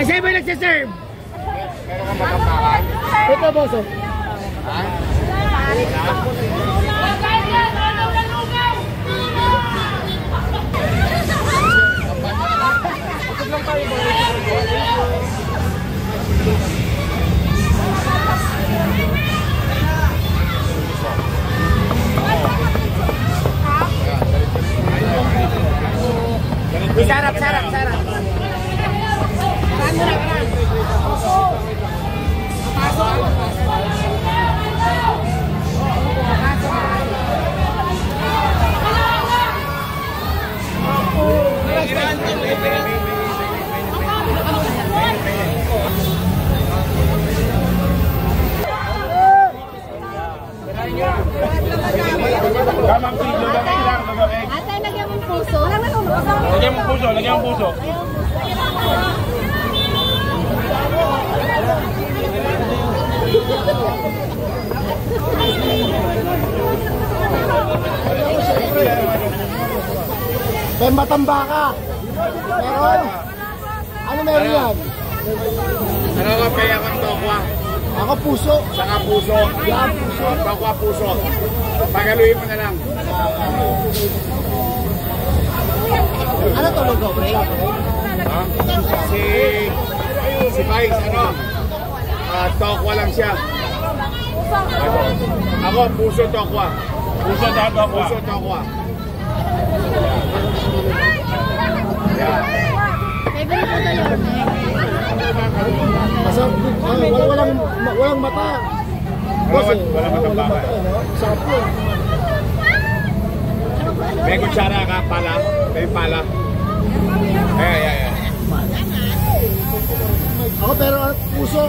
O, siya ba nagsiserve? Meron kang matapakan? Ito, boss. Ha? Lang tayo ba? Sarap. Ate, lagyan mong puso. Lagyan mong puso. Tambaka. Meron? Ano meron yan? Ano ka kaya kang tokwa? Ako puso. Saka puso. Yan, puso. Tokwa puso. Pagaluhin mo na lang. Ano to, logo, pre? Ha? Si Pais, ano? Tokwa lang siya. Ako, puso tokwa. Puso tokwa. Yeah. Favorite po tayo. Walang mata. Walang mata. Sarap yun. May kutsara ka, pala. May pala. Ayan. Ako pero puso.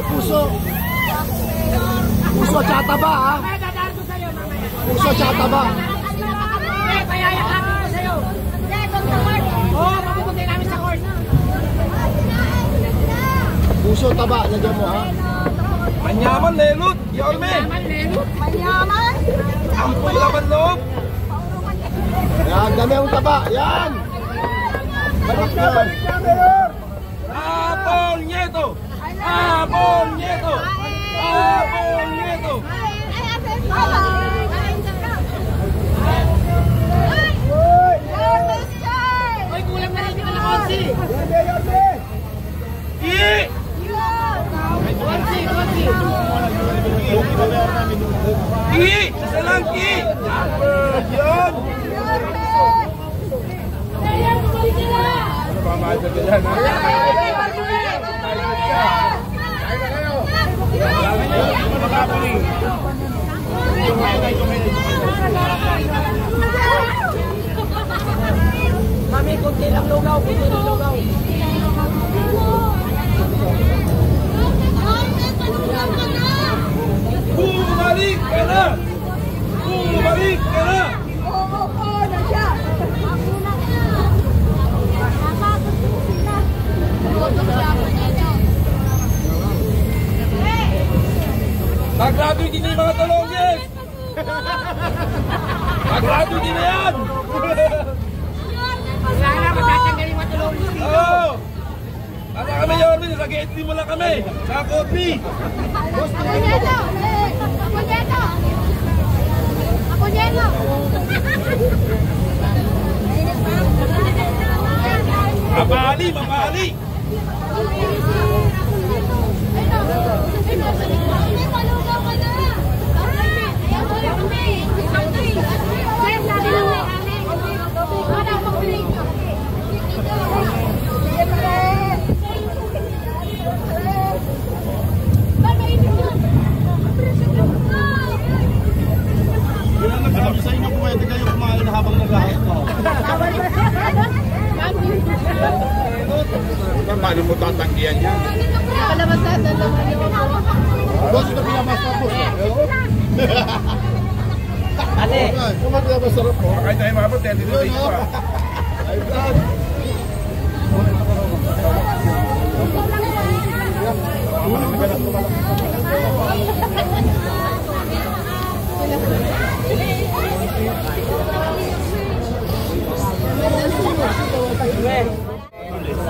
Puso at saka taba, ha? Puso at saka taba. Puso, taba, lagyan mo, ha? Manyaman, lelut, Yorme. Manyaman. Ampun laban loob. Yan, dami ang taba, yan! Balik yan! Apol Nieto. Ay, kulang na rin yung konsi. Sasalangki. Yun. Mami, kunti lang lugaw. Bumalik ka na. Nagrado din yung mga talongges. Nagrado din na yan. Sana matatanggalin mga tulongis dito. Oo. Ano kami, Yorme? Sa gate mo lang kami. Sa kopi. Ako Nielo. Mapali. Sabi sa inyo, pwede kayo kumain habang nag-ahot ko. Paano mo tatanggihan yan? Boss, ito pinabas na po. Ate. Kumag na masarap po. Kahit tayo mabot, dito pa. Ay, God.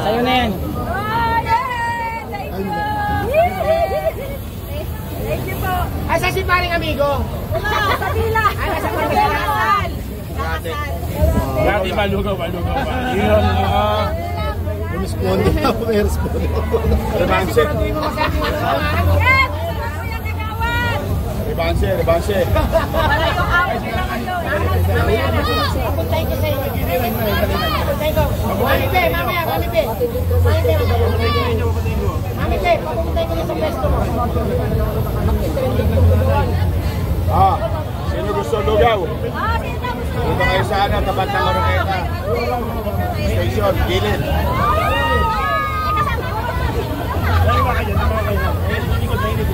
Sa'yo na yan. paring amigo? Sa pila. Ay, nasa pagkakasal. Dati malugaw pa. Yun, Responde ako, may responde ako. Rebanse. Yes! Kuya Kagawan! Rebanse. Wala yung awit nila kayo. Mamaya na. Papuntahin ko sa inyo. Papuntahin ko. Mami Pe, mamaya. Mami Pe, papuntahin ko na sa pesto mo. Sino gusto lugaw? Sino gusto? Dito kayo sa tapat ng Oroqueta. Station, gilid.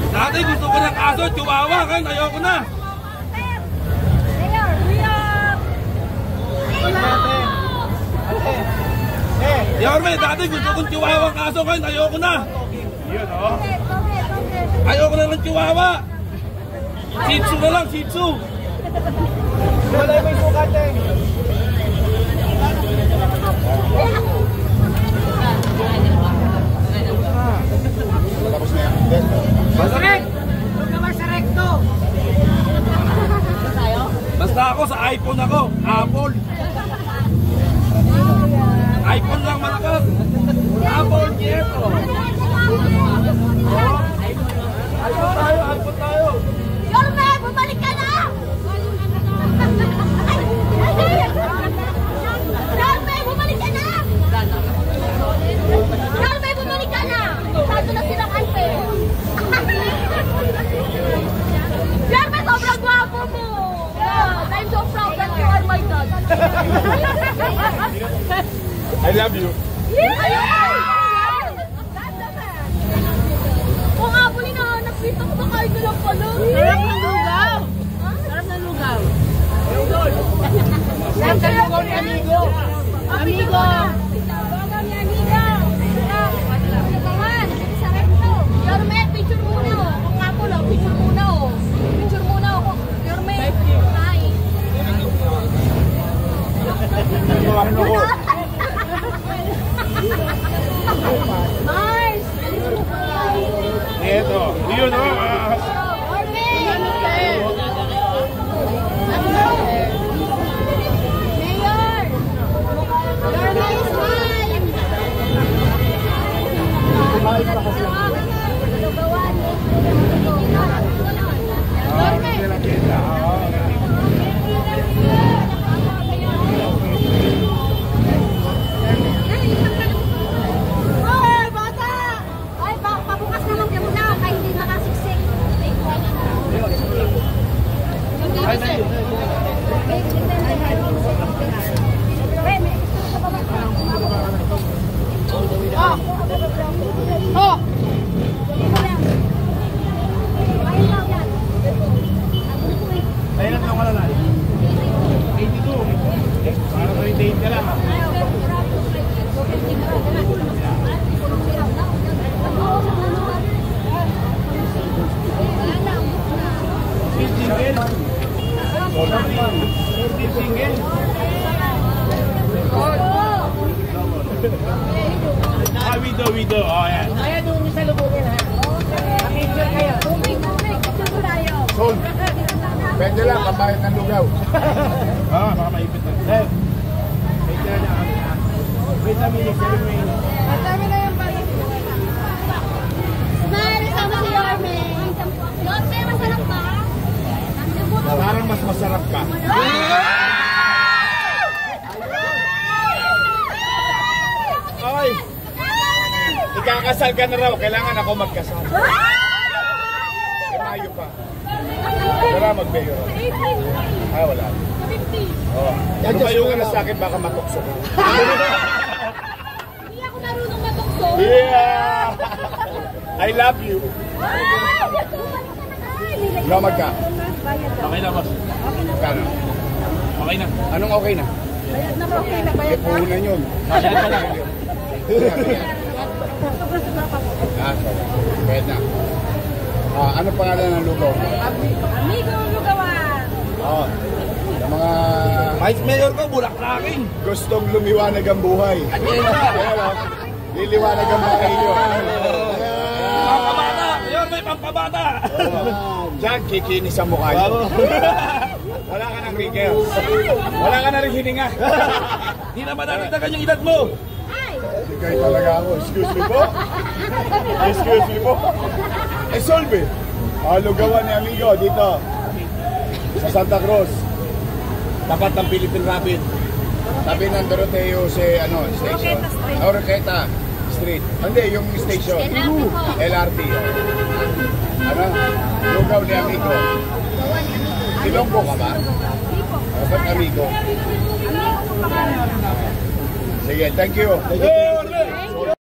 Dati gusto ko ng aso, chihuahua, ngayon ayoko na. Yorme, dati gusto kong chihuahua ang aso, ngayon ayoko na. Yun, oh. Ayoko na ng chihuahua. Shih Tzu na lang, Shih Tzu. Wala yung sukat eh. Tapos na yan. Correct! Huwag naman sa recto. Basta ako sa iPhone ako, Apple. iPhone lang malakas. Apple, Kieto. iPhone tayo. Yorme, bumalik ka na! Yorme, bumalik ka na! Yorme, bumalik ka na! Sato na silang alpe. Yorme, sobrang gwapo mo! Yeah, I'm so proud that you are my dad. I love you. Yeah! That's the man. Kung apol hinahanap dito ko, baka ito lang pala. Sarap ng lugaw. Sarap ng lugaw. Sarap ng lugaw ni Amigo. Amigo. Lugaw ni Amigo. Lugawan. Sarap ito. Yorme, picture muna oh. Kung apol oh, picture muna oh. Picture muna oh. Yorme. Hi. Ano ko? Mars! Ito. Yun, oh. Orme! Mayor! Orme is mine! Hoy, bata! Ay, pabukas naman ka muna kahit hindi makasiksik. Oh! Ayun lang wala na. 82. Para 38 ka lang. Widow. Oh, yan. Kaya doon niyo sa lubugin ha. Picture kayo. Tubig. Picture tayo. Sold. Pwede lang, kabayad ng lugaw. Baka maipit na. Hey. Wait na kami. Wait a minute. Matami na yung pala. Smile, sama si Yorme. Yorme, masarap ba? Parang mas masarap ka. Ay! Ikakasal ka na raw. Kailangan ako magkasal. Mayo pa. Wala mag-mayor. Wala. Oh. Lumayo ka na sa akin, baka matukso ka. Hindi ako marunong matukso. Yeah! I love you. Lamag ka. Okay na, boss. Kano? Okay na. Anong okay na? Bayad na okay na bayad na. Ipunan yun. Masyad ka lang. Sorry. Pwede na. Ano pangalan ng lugaw? Amigo Lugawan. Yung mga Vice Mayor ko, bulaklaking. gustong lumiwanag ang buhay. Liliwanag ang bahay nyo. Mga kabata, Yorme, may pampabata. Diyan, kikinis ang mukha niyo. Wala ka ng wrinkles. Wala ka na rin hininga. Di naman nakitagan yung edad mo. Sigay talaga ako. Excuse me po. Excuse me po. Solve. Lugawan ni Amigo dito. Sa Santa Cruz. Tapat ng Philippine Rapid. Tabi ng Doroteo station. Roqueta Street. Hindi, yung station. LRT. Ano? Lugaw ni Amigo. Ilonggo ka ba? Ba't Amigo? Sige, thank you.